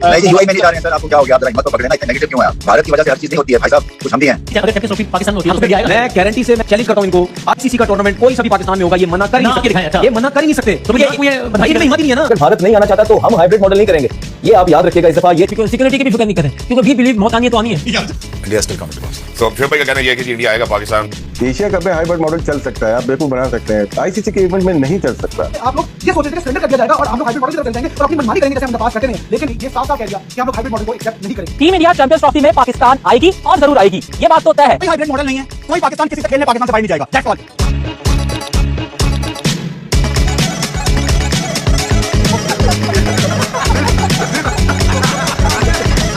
नहीं यूआई में नहीं जा रहे हैं सर, आपको क्या हो गया? मत तो पकड़े ना, इतने नेगेटिव क्यों है आप? भारत की वजह से हर चीज नहीं होती है भाई साहब, कुछ हम भी हैं। अगर चैंपियंस ट्रॉफी पाकिस्तान में होती है तो फिर आएगा। मैं गारंटी से मैं चैलेंज करता हूं इनको, आईसीसी का टूर्नामेंट कोई सा भी पाकिस्तान में होगा ये मना कर ही नहीं ना, ये दिखाएं, सकते, अच्छा। ये मना कर ही नहीं सकते। तो ये बधाई में हिम्मत ही नहीं है ना। अगर भारत नहीं आना चाहता तो हम हाइब्रिड मॉडल नहीं करेंगे, ये आप याद रखिएगा इस दफा। ये क्योंकि सिक्योरिटी की भी फिक्र नहीं करें, क्योंकि भी बिलीव मौत आनी है तो आनी है। India still coming to Pakistan. तो फिर भाई का कहना ये है कि इंडिया आएगा पाकिस्तान। एशिया कप में हाइब्रिड मॉडल चल सकता है, आप बेवकूफ बना सकते हैं, आईसीसी के इवेंट में नहीं चल सकता। आप लोग ये सोच रहे थे कि सरेंडर कर दिया जाएगा और हम लोग हाइब्रिड मॉडल की तरफ चल जाएंगे और अपनी मनमानी करेंगे जैसे हम पास करते हैं, लेकिन ये साफ साफ कह दिया कि हम लोग हाइब्रिड मॉडल को एक्सेप्ट नहीं करेंगे। टीम इंडिया चैंपियंस ट्रॉफी में पाकिस्तान आएगी और जरूर आएगी, ये बात तो तय है। कोई हाइब्रिड मॉडल नहीं है, कोई पाकिस्तान किसी से खेलने पाकिस्तान से बाहर नहीं जाएगा, दैट्स ऑल।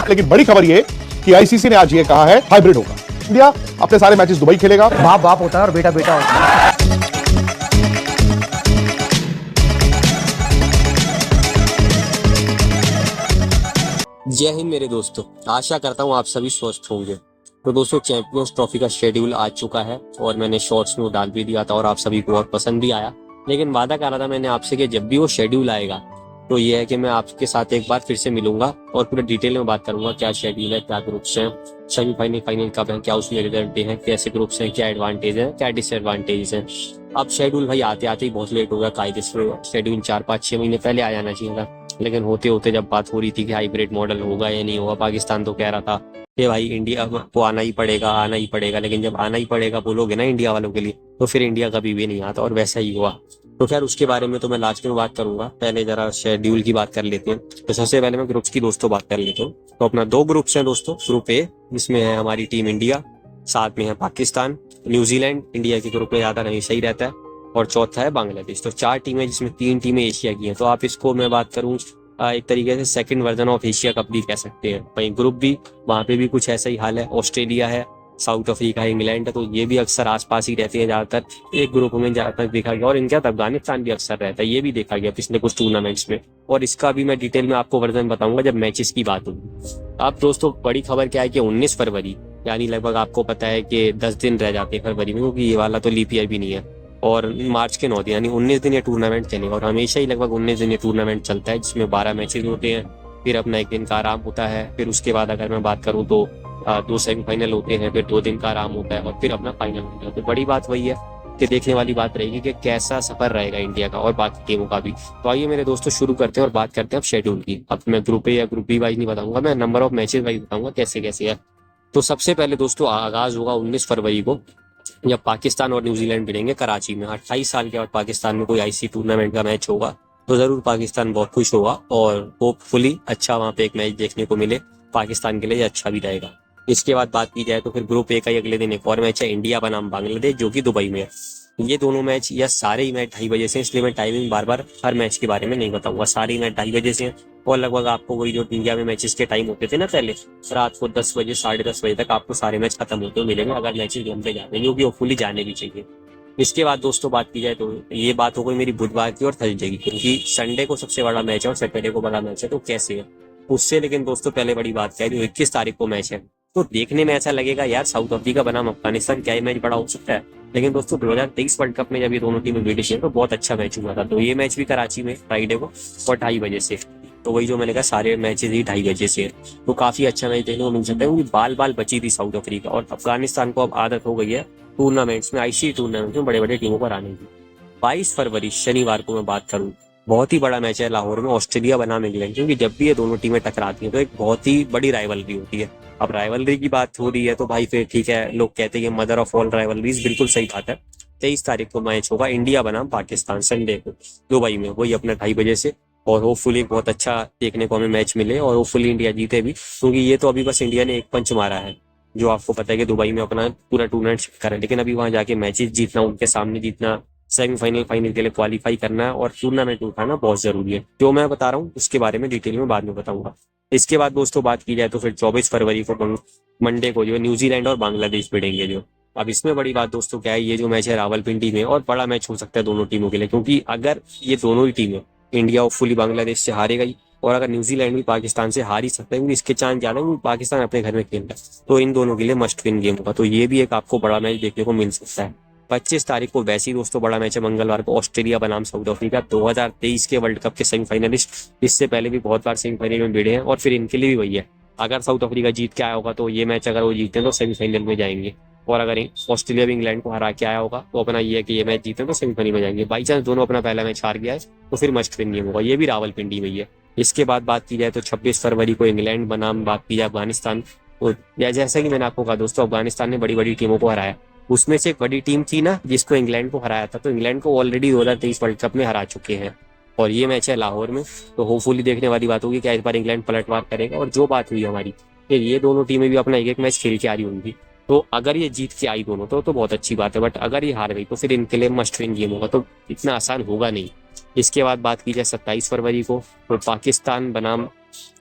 लेकिन बड़ी खबर ये कि आईसीसी ने आज ये कहा है हाइब्रिड होगा। इंडिया अपने सारे मैचेस दुबई खेलेगा। बाप बाप होता है और बेटा बेटा होता है। जय हिंद मेरे दोस्तों, आशा करता हूँ आप सभी स्वस्थ होंगे। तो दोस्तों चैंपियंस ट्रॉफी का शेड्यूल आ चुका है और मैंने शॉर्ट्स में डाल भी दिया था और आप सभी को बहुत पसंद भी आया। लेकिन वादा कर रहा था मैंने आपसे कि जब भी वो शेड्यूल आएगा तो ये है कि मैं आपके साथ एक बार फिर से मिलूंगा और पूरे डिटेल में बात करूंगा क्या शेड्यूल है, क्या ग्रुप्स हैं, सेमीफाइनल फाइनल कब है, क्या उसमें रिजल्ट है, कैसे ग्रुप्स हैं, क्या एडवांटेज है, क्या डिसएडवांटेज है। अब शेड्यूल भाई आते आते ही बहुत लेट हो गया, कायदे से शेड्यूल 4-5-6 महीने पहले आ जाना चाहिए था। लेकिन होते होते जब बात हो रही थी कि हाइब्रिड मॉडल होगा या नहीं होगा, पाकिस्तान तो कह रहा था कि भाई इंडिया को आना ही पड़ेगा। लेकिन जब आना ही पड़ेगा बोलोगे ना इंडिया वालों के लिए, तो फिर इंडिया कभी भी नहीं आता और वैसा ही हुआ। तो खैर उसके बारे में तो मैं लास्ट में बात करूंगा, पहले जरा शेड्यूल की बात कर लेते हैं। तो सबसे पहले मैं ग्रुप्स की दोस्तों बात कर लेता हूँ। तो अपना 2 ग्रुप्स हैं दोस्तों। ग्रुप ए जिसमें है हमारी टीम इंडिया, साथ में है पाकिस्तान, न्यूजीलैंड इंडिया के ग्रुप में ज्यादा नहीं सही रहता है, और चौथा है बांग्लादेश। तो 4 टीमें जिसमें 3 टीमें एशिया की हैं। तो आप इसको मैं बात करूँ एक तरीके से second version of Asia cup भी कह सकते हैं। वहीं ग्रुप बी, वहां पे भी कुछ ऐसा ही हाल है। ऑस्ट्रेलिया है, साउथ अफ्रीका है, इंग्लैंड है, तो ये भी अक्सर आसपास ही रहती है ज्यादातर। एक ग्रुप में ज्यादातर देखा गया और इनके साथ अफगानिस्तान भी अक्सर रहता है, ये भी देखा गया पिछले कुछ टूर्नामेंट्स में। और इसका भी मैं डिटेल में आपको वर्जन बताऊंगा जब मैचेस की बात होगी। अब दोस्तों बड़ी खबर क्या है कि 19 फरवरी यानी लगभग आपको पता है कि 10 दिन रह जाते हैं फरवरी में, क्योंकि ये वाला तो लीप ईयर भी नहीं है, और मार्च के 9 दिन यानी 19 दिन ये टूर्नामेंट चलेगा। और हमेशा ही लगभग 19 दिन ये टूर्नामेंट चलता है, जिसमें 12 मैचेस होते हैं, फिर अपना 1 दिन का आराम होता है। फिर उसके बाद अगर मैं बात करूँ तो 2 सेमीफाइनल होते हैं, फिर 2 दिन का आराम होता है और फिर अपना फाइनल होता है। तो बड़ी बात वही है कि देखने वाली बात रहेगी कि कैसा सफर रहेगा इंडिया का और बाकी टीमों का भी। तो आइए मेरे दोस्तों शुरू करते हैं और बात करते हैं अब शेड्यूल की। अब मैं ग्रुप ए या ग्रुप बी वाइज नहीं बताऊंगा, मैं नंबर ऑफ मैचेस वाइज बताऊंगा कैसे कैसे है। तो सबसे पहले दोस्तों आगाज होगा 19 फरवरी को, जब पाकिस्तान और न्यूजीलैंड भिड़ेंगे कराची में। 28 साल के बाद पाकिस्तान में कोई आईसी टूर्नामेंट का मैच होगा तो जरूर पाकिस्तान बहुत खुश होगा और होपफुली अच्छा वहां पे एक मैच देखने को मिले पाकिस्तान के लिए, अच्छा भी रहेगा। इसके बाद बात की जाए तो फिर ग्रुप ए का ही अगले दिन एक और मैच है, इंडिया बनाम बांग्लादेश, जो कि दुबई में है। ये दोनों मैच या सारे ही मैच 2:30 बजे से, इसलिए मैं टाइमिंग बार बार हर मैच के बारे में नहीं बताऊंगा। सारे मैच 2:30 बजे से, और लगभग आपको वही जो इंडिया में मैचेस के टाइम होते थे ना पहले, रात को 10 बजे 10:30 बजे तक आपको सारे मैच खत्म होते हुए मिलेंगे अगर मैचेस लंबे जाते हैं, जो कि होपफुली जाने भी चाहिए। इसके बाद दोस्तों बात की जाए तो ये बात हो गई मेरी बुधवार की और थर्सडे की, क्योंकि संडे को सबसे बड़ा मैच है और सैटरडे को बड़ा मैच है, तो कैसे है उससे। लेकिन दोस्तों पहले बड़ी बात क्या है, जो 21 तारीख को मैच है, तो देखने में ऐसा लगेगा यार साउथ अफ्रीका बनाम अफगानिस्तान, क्या ये मैच बड़ा हो सकता है। लेकिन दोस्तों 2023 वर्ल्ड कप में जब ये दोनों टीमें भिड़ी थी तो बहुत अच्छा मैच हुआ था। तो ये मैच भी कराची में फ्राइडे को और 2:30 बजे से। तो वही जो मैंने कहा सारे मैचेस ही 2:30 बजे से, तो काफी अच्छा मैच देखने को मिल सकता है, क्योंकि बाल बाल बची थी साउथ अफ्रीका। और अफगानिस्तान को अब आदत हो गई है टूर्नामेंट्स में, आईसीसी टूर्नामेंट्स में बड़े बड़े टीमों पर आने की। 22 फरवरी शनिवार को मैं बात करूँ, बहुत ही बड़ा मैच है लाहौर में, ऑस्ट्रेलिया बनाम इंग्लैंड। क्योंकि जब भी ये दोनों टीमें टकराती हैं तो एक बहुत ही बड़ी राइवलरी होती है। अब राइवलरी की बात हो रही है तो भाई फिर ठीक है, लोग कहते हैं मदर ऑफ ऑल राइवलरीज, बिल्कुल सही बात है। 23 तारीख को मैच होगा इंडिया बनाम पाकिस्तान, संडे को दुबई में, वही अपना 2:30 बजे से। और होपफुली बहुत अच्छा देखने को हमें मैच मिले और होपफुली इंडिया जीते भी, क्योंकि ये तो अभी बस इंडिया ने एक पंच मारा है, जो आपको पता है कि दुबई में अपना पूरा टूर्नामेंट कर है। लेकिन अभी वहां जाके मैचेस जीतना, उनके सामने जीतना, सेमीफाइनल फाइनल के लिए क्वालिफाई करना और टूर्नामेंट उठाना बहुत जरूरी है। जो मैं बता रहा हूँ उसके बारे में डिटेल में बाद में बताऊंगा। इसके बाद दोस्तों बात की जाए तो फिर 24 फरवरी को मंडे को जो न्यूजीलैंड और बांग्लादेश भिड़ेंगे। जो अब इसमें बड़ी बात दोस्तों क्या है, ये जो मैच है रावलपिंडी में, और बड़ा मैच हो सकता है दोनों टीमों के लिए, क्योंकि अगर ये दोनों ही टीमें, इंडिया होपफुली बांग्लादेश से हारेगा ही, और अगर न्यूजीलैंड भी पाकिस्तान से हार ही सकता है, क्योंकि इसके चांस ज्यादा है, पाकिस्तान अपने घर में खेल रहा है, तो इन दोनों के लिए मस्ट विन गेम होगा। तो ये भी एक आपको बड़ा मैच देखने को मिल सकता है। 25 तारीख को वैसे ही दोस्तों बड़ा मैच है मंगलवार को, ऑस्ट्रेलिया बनाम साउथ अफ्रीका, 2023 के वर्ल्ड कप के सेमीफाइनलिस्ट। इससे पहले भी बहुत बार सेमीफाइनल में भिड़े हैं और फिर इनके लिए भी वही है, अगर साउथ अफ्रीका जीत के आया होगा तो ये मैच अगर वो जीते तो सेमीफाइनल में जाएंगे, और अगर ऑस्ट्रेलिया भी इंग्लैंड को हरा के आया होगा तो अपना ये है कि ये मैच जीते तो सेमीफाइनल में जाएंगे। बाई चांस दोनों अपना पहला मैच हार गया है तो फिर मस्ट विन गेम होगा, ये भी रावलपिंडी में ही है। इसके बाद बात की जाए तो 26 फरवरी को इंग्लैंड बनाम बात की जाए अफगानिस्तान, तो जैसा कि मैंने आपको कहा दोस्तों, अफगानिस्तान ने बड़ी बड़ी टीमों को हराया, उसमें से एक बड़ी टीम थी ना जिसको इंग्लैंड को हराया था, तो इंग्लैंड को ऑलरेडी 2023 वर्ल्ड कप में हरा चुके हैं और ये मैच है लाहौर में। तो होपफुली देखने वाली बात होगी क्या इस बार इंग्लैंड पलटवार करेगा। और जो बात हुई हमारी कि ये दोनों टीमें भी अपना एक एक मैच खेल के आ रही होंगी, तो अगर ये जीत के आई दोनों तो बहुत अच्छी बात है, बट अगर ये हार गई तो फिर इनके लिए मस्ट विन गेम होगा, तो इतना आसान होगा नहीं। इसके बाद बात की जाए 27 फरवरी को, तो पाकिस्तान बनाम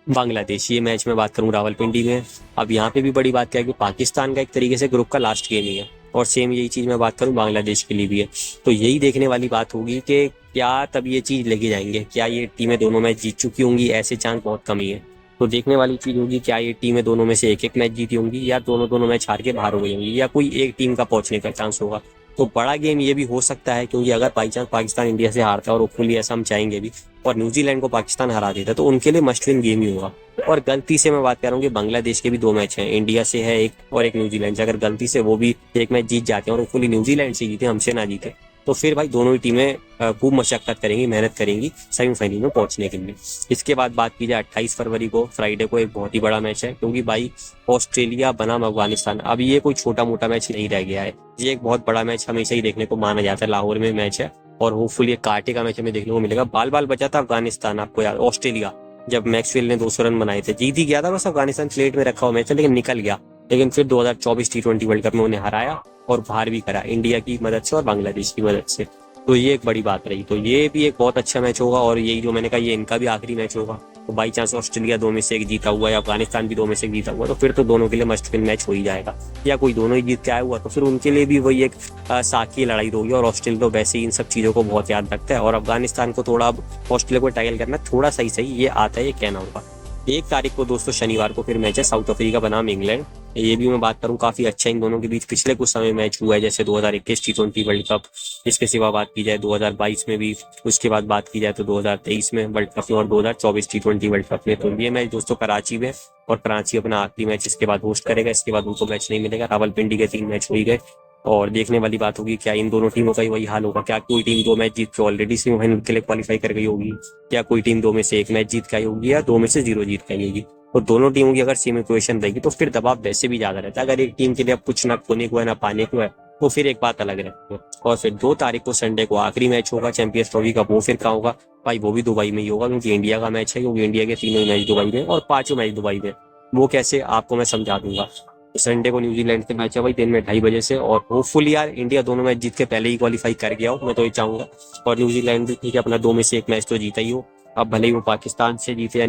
बांग्लादेश, ये मैच में बात करूं रावलपिंडी में। अब यहाँ पे भी बड़ी बात क्या है कि पाकिस्तान का एक तरीके से ग्रुप का लास्ट गेम ही है, और सेम यही चीज मैं बात करूं बांग्लादेश के लिए भी है। तो यही देखने वाली बात होगी कि क्या तब ये चीज लेके जाएंगे, क्या ये टीमें दोनों मैच जीत चुकी होंगी, ऐसे चांस बहुत कम ही है। तो देखने वाली चीज होगी क्या ये टीमें दोनों में से एक एक मैच जीती होंगी, या दोनों मैच हार के बाहर हो गई होंगी, या कोई एक टीम का पहुंचने का चांस होगा। तो बड़ा गेम ये भी हो सकता है, क्योंकि अगर बाई चांस पाकिस्तान इंडिया से हारता है, और होपफुली ऐसा हम चाहेंगे भी, और न्यूजीलैंड को पाकिस्तान हरा देता, तो उनके लिए मस्ट विन गेम ही होगा। और गलती से मैं बात कर रहा हूँ कि बांग्लादेश के भी 2 मैच हैं, इंडिया से है एक और एक न्यूजीलैंड से, अगर गलती से वो भी एक मैच जीत जाते हैं और होपफुली न्यूजीलैंड से जीते, हमसे ना जीते, तो फिर भाई दोनों ही टीमें खूब मशक्कत करेंगी, मेहनत करेंगी सेमीफाइनल में पहुंचने के लिए। इसके बाद बात की जाए 28 फरवरी को, फ्राइडे को, एक बहुत ही बड़ा मैच है, क्योंकि भाई ऑस्ट्रेलिया बनाम अफगानिस्तान, अब ये कोई छोटा मोटा मैच नहीं रह गया है, ये एक बहुत बड़ा मैच हमेशा ही देखने को माना जाता है। लाहौर में मैच है और होपफुली एक कांटे का मैच हमें देखने को मिलेगा। बाल बाल बचा था अफगानिस्तान, आपको याद, ऑस्ट्रेलिया जब मैक्सवेल ने 200 रन बनाए थे, जीत ही गया था, बस अफगानिस्तान प्लेट में रखा हुआ मैच है, लेकिन निकल गया। लेकिन फिर 2024 T20 वर्ल्ड कप में उन्हें हराया और बाहर भी करा, इंडिया की मदद से और बांग्लादेश की मदद से। तो ये एक बड़ी बात रही, तो ये भी एक बहुत अच्छा मैच होगा, और यही जो मैंने कहा ये इनका भी आखिरी मैच होगा। तो बाई चांस ऑस्ट्रेलिया 2 में से एक जीता हुआ या अफगानिस्तान भी 2 में से एक जीता हुआ, तो फिर तो दोनों के लिए मस्ट विन मैच हो ही जाएगा। या कोई दोनों ही जीत के आया हुआ तो फिर उनके लिए भी वही एक साखी लड़ाई होगी। और ऑस्ट्रेलिया तो वैसे ही इन सब चीजों को बहुत याद रखता है, और अफगानिस्तान को थोड़ा ऑस्ट्रेलिया को टैकल करना थोड़ा सही ये आता है, ये कहना होगा। 1 तारीख को दोस्तों शनिवार को फिर मैच है साउथ अफ्रीका बनाम इंग्लैंड, ये भी मैं बात करूं काफी अच्छा इन दोनों के बीच पिछले कुछ समय मैच हुआ है, जैसे 2021 T20 वर्ल्ड कप, इसके सिवा बात की जाए 2022 में भी, उसके बाद बात की जाए तो 2023 में वर्ल्ड कप में, और 2024 T20 वर्ल्ड कप में। तो ये मैच दोस्तों कराची में, और कराची अपना आखिरी मैच इसके बाद होस्ट करेगा, इसके बाद उनको मैच नहीं मिलेगा। रावलपिंडी के 3 मैच हो ही गए, और देखने वाली बात होगी क्या इन दोनों टीमों का ही वही हाल होगा, क्या कोई टीम 2 मैच जीत के ऑलरेडी सेमीफाइनल के लिए क्वालिफाई कर गई होगी, क्या कोई टीम 2 में से 1 मैच जीत के आई होगी, या 2 में से 0 जीत के आई होगी। और दोनों टीमों की अगर सेम इक्वेशन रहेगी तो फिर दबाव वैसे भी ज्यादा रहता है। अगर एक टीम के लिए अब कुछ ना खोने को है ना पाने को है, तो फिर एक बात अलग रहती है। और फिर 2 तारीख को संडे को आखिरी मैच होगा चैंपियंस ट्रॉफी का, वो फिर कहाँ होगा भाई, वो भी दुबई में ही होगा, क्योंकि इंडिया का मैच है, क्योंकि इंडिया के 3 मैच दुबई में और 5 मैच दुबई में। वो कैसे आपको मैं समझा दूंगा। संडे को न्यूजीलैंड से मैच है भाई दिन में 2:30 बजे से, और होपफुली यार इंडिया दोनों मैच जीत के पहले ही क्वालिफाई कर गया हो, मैं तो ये चाहूंगा। और न्यूजीलैंड भी ठीक है, अपना 2 में से 1 मैच तो जीता ही हो, अब भले ही वो पाकिस्तान से जीते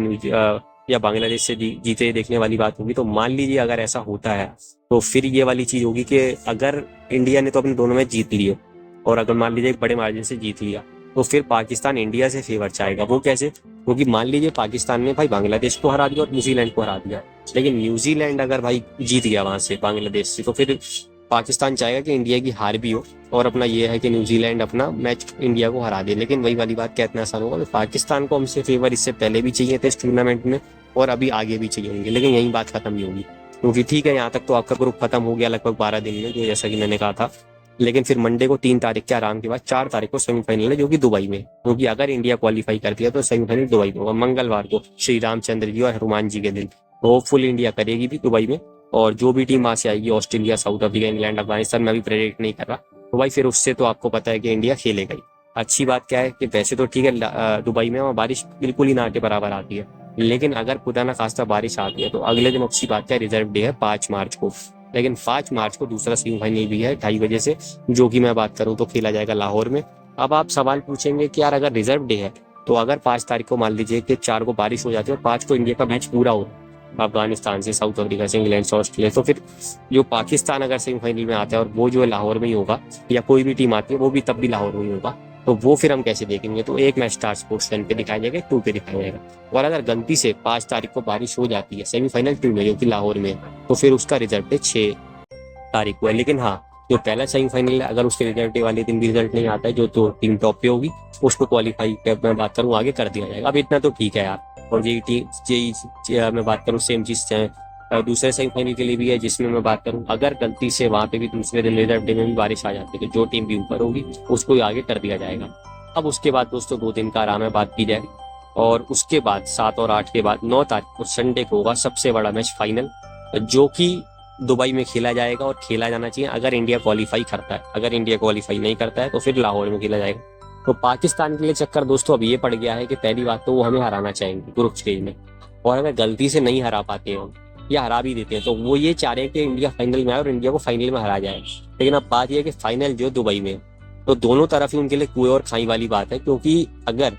या बांग्लादेश से जीते, देखने वाली बात होगी। तो मान लीजिए अगर ऐसा होता है तो फिर ये वाली चीज होगी कि अगर इंडिया ने तो अपने दोनों मैच जीत लिए, और अगर मान लीजिए एक बड़े मार्जिन से जीत लिया, तो फिर पाकिस्तान इंडिया से फेवर चाहेगा। वो कैसे? क्योंकि मान लीजिए पाकिस्तान ने भाई बांग्लादेश को हरा दिया और न्यूजीलैंड को हरा दिया, लेकिन न्यूजीलैंड अगर भाई जीत गया वहां से बांग्लादेश से, तो फिर पाकिस्तान चाहेगा कि इंडिया की हार भी हो, और अपना ये है कि न्यूजीलैंड अपना मैच इंडिया को हरा दे। लेकिन वही वाली बात क्या इतना आसान होगा? पाकिस्तान को हमसे फेवर इससे पहले भी चाहिए थे इस टूर्नामेंट में, और अभी आगे भी चाहिए होंगे, लेकिन यही बात खत्म नहीं होगी। क्योंकि ठीक है यहाँ तक तो आपका ग्रुप खत्म हो गया लगभग 12 दिन में, जो जैसा कि मैंने कहा था, लेकिन फिर मंडे को 3 तारीख के आराम के बाद 4 तारीख को सेमीफाइनल है, जो कि दुबई में। क्योंकि अगर इंडिया क्वालिफाई करती है तो सेमीफाइनल दुबई में होगा, मंगलवार को श्री रामचंद्र जी और हनुमान जी के दिन। होपफुल इंडिया करेगी भी दुबई में, और जो भी टीम वहां से आएगी, Australia, south Africa, England, Afghanistan, मैं भी प्रेडिक्ट नहीं कर रहा, तो भाई फिर उससे तो आपको पता है कि इंडिया खेलेगा ही। अच्छी बात क्या है कि वैसे तो ठीक है दुबई में वहाँ बारिश बिल्कुल ही ना के बराबर आती है, लेकिन अगर खुदा ना खास्ता बारिश आती है तो अगले दिन अच्छी बात है, रिजर्व डे है 5 मार्च को, लेकिन 5 मार्च को दूसरा सेमीफाइनल भी है 2:30 बजे से, जो कि मैं बात करूं तो खेला जाएगा लाहौर में। अब आप सवाल पूछेंगे कि यार अगर रिजर्व डे है तो अगर 5 तारीख को मान लीजिए कि 4 को बारिश हो जाती है और 5 को इंडिया का मैच पूरा हो अफगानिस्तान से, साउथ अफ्रीका से, इंग्लैंड से, ऑस्ट्रेलिया, तो फिर जो पाकिस्तान अगर सेमीफाइनल में आता है और वो जो है लाहौर में ही होगा, या कोई भी टीम आती है वो भी तब भी लाहौर में ही होगा, तो वो फिर हम कैसे देखेंगे? तो एक मैच स्टार स्पोर्ट्स 10 पे दिखाया जाएगा, 2 पे दिखाया जाएगा। और अगर गलती से 5 तारीख को बारिश हो जाती है सेमीफाइनल 2 में, जो कि लाहौर में, तो फिर उसका रिजल्ट है 6 तारीख को है। लेकिन हाँ, जो पहला सेमीफाइनल है, अगर उसके रिजल्ट डे वाले दिन भी रिजल्ट नहीं आता है, जो तो टीम टॉप पे होगी उसको क्वालिफाई मैं बात करूँ आगे कर दिया जाएगा। अब इतना तो ठीक है यार। और यही टीम मैं बात करूँ सेम चीज दूसरे सेमीफाइनल के लिए भी है, जिसमें मैं बात करूं अगर गलती से वहां पे भी दूसरे दिन रिजर्व डे में भी बारिश आ जाती है तो जो टीम भी ऊपर होगी उसको आगे कर दिया जाएगा। अब उसके बाद दोस्तों 2 दिन का आराम है बात की जाए, और उसके बाद 7 और 8 के बाद 9 तारीख को संडे को होगा सबसे बड़ा मैच फाइनल, जो कि दुबई में खेला जाएगा और खेला जाना चाहिए अगर इंडिया क्वालिफाई करता है। अगर इंडिया क्वालिफाई नहीं करता है तो फिर लाहौर में खेला जाएगा। तो पाकिस्तान के लिए चक्कर दोस्तों अब ये पड़ गया है कि पहली बात तो वो हमें हराना चाहेंगे ग्रुप स्टेज में, और अगर गलती से नहीं हरा पाते हैं या हरा भी देते हैं तो वो ये चाह रहे हैं कि इंडिया फाइनल में आए और इंडिया को फाइनल में हरा जाए। लेकिन अब बात यह है कि फाइनल जो दुबई में, तो दोनों तरफ ही उनके लिए कुएं और खाई वाली बात है, क्योंकि अगर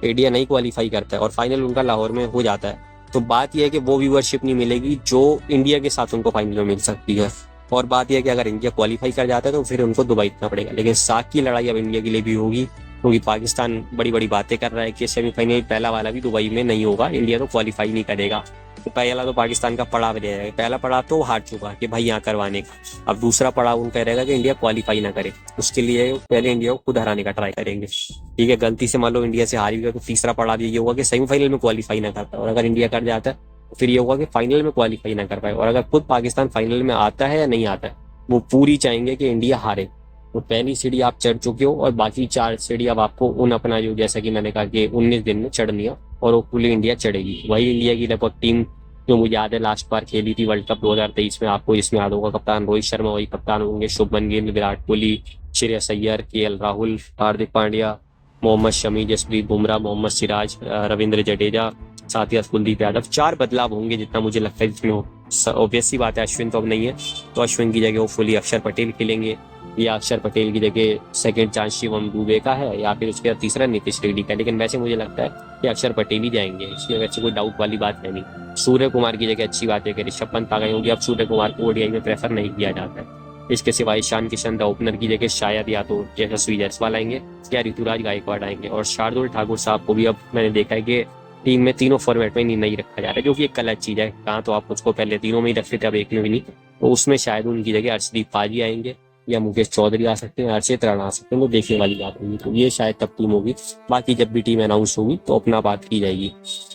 इंडिया नहीं क्वालिफाई करता है और फाइनल उनका लाहौर में हो जाता है तो बात यह है कि वो व्यूअरशिप नहीं मिलेगी जो इंडिया के साथ उनको फाइनल में मिल सकती है। और बात यह है कि अगर इंडिया क्वालिफाई कर जाता है तो फिर उनको दुबई इतना पड़ेगा। लेकिन साख की लड़ाई अब इंडिया के लिए भी होगी, क्योंकि पाकिस्तान बड़ी बड़ी बातें कर रहा है कि सेमीफाइनल पहला वाला भी दुबई में नहीं होगा, इंडिया तो क्वालिफाई नहीं करेगा। तो पहला तो पाकिस्तान का पड़ाव रहेगा, पहला पड़ाव तो हार चुका कि भाई यहाँ करवाने का। अब दूसरा पड़ाव उनका रहेगा कि इंडिया क्वालिफाई ना करे, उसके लिए पहले इंडिया को खुद हराने का ट्राई करेंगे। ठीक है, गलती से मान लो इंडिया से हार गया तो तीसरा पड़ाव ये होगा कि सेमीफाइनल में क्वालिफाई ना कर पाए, और अगर इंडिया कर जाता है तो फिर ये होगा कि फाइनल में क्वालिफाई ना कर पाए। और अगर खुद पाकिस्तान फाइनल में आता है या नहीं आता है, वो पूरी चाहेंगे कि इंडिया हारे। तो पहली सीढ़ी आप चढ़ चुके हो और बाकी 4 सीढ़ी अब आपको उन अपना जो जैसा कि मैंने कहा कि 19 दिन में चढ़नी है, और वो पूरी इंडिया चढ़ेगी। वही इंडिया की लगभग टीम जो मुझे याद है लास्ट बार खेली थी वर्ल्ड कप 2023 में, आपको इसमें याद होगा कप्तान रोहित शर्मा वही कप्तान होंगे, शुभमन गिल, विराट कोहली, श्रेयस अय्यर, केएल राहुल, हार्दिक पांड्या, मोहम्मद शमी, जसप्रीत बुमराह, मोहम्मद सिराज, रविंद्र जडेजा, साथ ही कुलदीप यादव। 4 बदलाव होंगे जितना मुझे लगता है इसमें। ऑब्वियस सी बात है अश्विन तो अब नहीं है, तो अश्विन की जगह वो फुली अक्षर पटेल खेलेंगे, या अक्षर पटेल की जगह सेकंड चांस शिवम दुबे का है, या फिर उसके बाद तीसरा नीतीश रेड्डी का। लेकिन वैसे मुझे लगता है कि अक्षर पटेल ही जाएंगे, इसमें वैसे कोई डाउट वाली बात है नहीं। सूर्य कुमार की जगह अच्छी बात है कि ऋषभ पंत आ गए होंगे, अब सूर्य कुमार को ओडीआई में प्रेफर नहीं किया जाता है। इसके सिवा ईशान किशन द ओपनर की जगह शायद या तो यशस्वी जायसवाल आएंगे या ऋतुराज गायकवाड़ आएंगे। और शार्दुल ठाकुर साहब को भी अब मैंने देखा है कि टीम में तीनों फॉर्मेट में नहीं रखा जा रहा है, जो कि एक गलत चीज है। कहाँ तो आप उसको पहले तीनों में ही रखते थे, अब एक में भी नहीं। तो उसमें शायद उनकी जगह अर्शदीप पाजी आएंगे या मुकेश चौधरी आ सकते हैं, हर्षित राणा आ सकते हैं, वो देखने वाली बात होगी। तो ये शायद तब टीम होगी, बाकी जब भी टीम अनाउंस होगी तो अपना बात की जाएगी।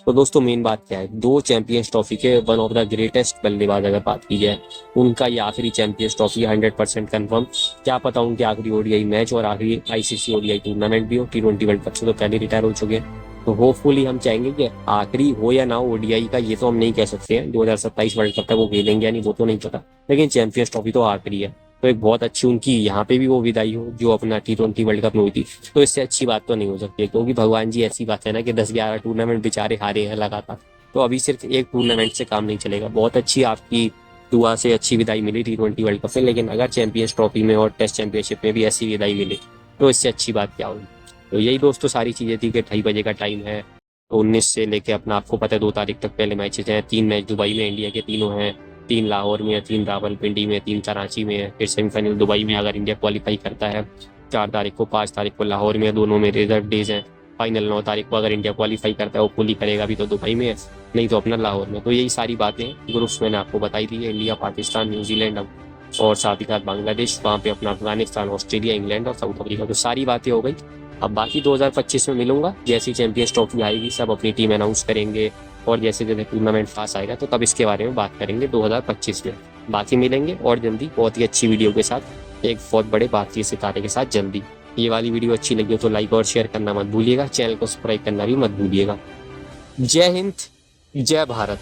तो दोस्तों मेन बात क्या है, 2 चैंपियंस ट्रॉफी के वन ऑफ द ग्रेटेस्ट बल्लेबाज अगर बात की जाए, उनका ये आखिरी चैंपियंस ट्रॉफी 100% कन्फर्म। क्या पता उनके आखिरी ओडीआई मैच और आखिरी आईसीसी ओडीआई टूर्नामेंट भी हो। T20 वर्ल्ड कप से तो पहले रिटायर हो चुके हैं, तो होपफुली हम चाहेंगे कि आखिरी हो या ना हो ओडीआई का, ये तो हम नहीं कह सकते हैं। 2027 वर्ल्ड कप तक वो खेलेंगे या नहीं वो तो नहीं पता, लेकिन चैंपियंस ट्रॉफी तो आखिरी है। तो एक बहुत अच्छी उनकी यहाँ पे भी वो विदाई हो जो अपना T20 वर्ल्ड कप में हुई थी, तो इससे अच्छी बात तो नहीं हो सकती। क्योंकि भगवान जी ऐसी बात है ना कि 10-11 टूर्नामेंट बेचारे हारे हैं लगातार, तो अभी सिर्फ एक टूर्नामेंट से काम नहीं चलेगा। बहुत अच्छी आपकी दुआ से अच्छी विदाई मिली T20 वर्ल्ड कप से, लेकिन अगर चैंपियंस ट्रॉफी में और टेस्ट चैंपियनशिप में भी ऐसी विदाई मिले तो इससे अच्छी बात क्या होगी। तो यही दोस्तों सारी चीजें थी कि 2:30 बजे का टाइम है, तो 19 से लेके अपना आपको पता है 2 तारीख तक पहले मैचेज हैं। 3 मैच दुबई में इंडिया के तीनों हैं, 3 लाहौर में है, 3 रावलपिंडी में, 3 कराची में है, फिर सेमीफाइनल दुबई में अगर इंडिया क्वालिफाई करता है। 4 तारीख को 5 तारीख को लाहौर में, दोनों में रिजर्व डेज हैं। फाइनल 9 तारीख को अगर इंडिया क्वालिफाई करता है, वो फुली करेगा अभी तो दुबई में है, नहीं तो अपना लाहौर में। तो यही सारी बातें ग्रुप्स मैंने आपको बताई थी, इंडिया, पाकिस्तान, न्यूजीलैंड और साथ ही साथ बांग्लादेश, वहाँ पे अपना अफगानिस्तान, ऑस्ट्रेलिया, इंग्लैंड और साउथ अफ्रीका। तो सारी बातें हो गई। अब बाकी 2025 में मिलूंगा, जैसी चैंपियंस ट्रॉफी आएगी सब अपनी टीम अनाउंस करेंगे, और जैसे जैसे टूर्नामेंट पास आएगा तो तब इसके बारे में बात करेंगे 2025 में। बाकी मिलेंगे और जल्दी बहुत ही अच्छी वीडियो के साथ, एक बहुत बड़े भारतीय सितारे के साथ जल्दी। ये वाली वीडियो अच्छी लगी हो तो लाइक और शेयर करना मत भूलिएगा, चैनल को सब्सक्राइब करना भी मत भूलिएगा। जय हिंद, जय भारत।